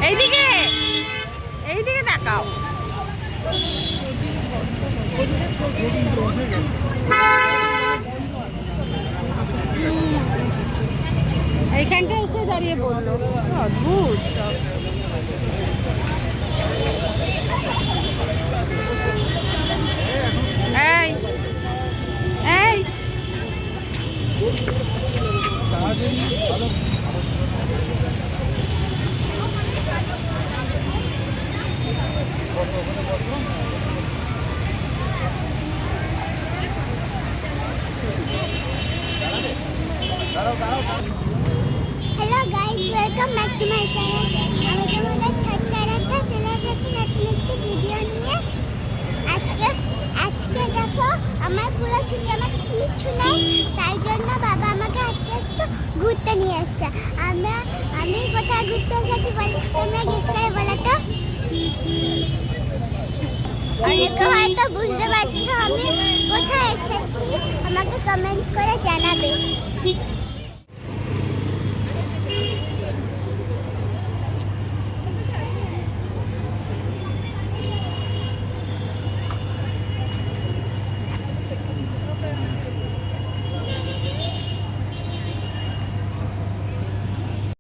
এইদিকে এইদিকে তাকাও। এইখানটা এসে দাঁড়িয়ে পড়লো, অদ্ভুত সব। এই এই hello guys, welcome back to my channel. আমি তোমাদের ছোট্ট একটা চলে এসেছি নতুন একটি ভিডিও নিয়ে। আজকে দেখো আমার পুরো ছুটি, আমার কিচ্ছু নেই, তাই জন্য বাবা আমাকে আজকে একটু ঘুরতে নিয়ে এসছে। আমি কোথায় ঘুরতে এসেছি বলো, তোমরা গেস করে বলো তো। অনেকে হয়তো বুঝতে পারছো আমি কোথায় এসেছি, আমাকে কমেন্ট করে জানাবে।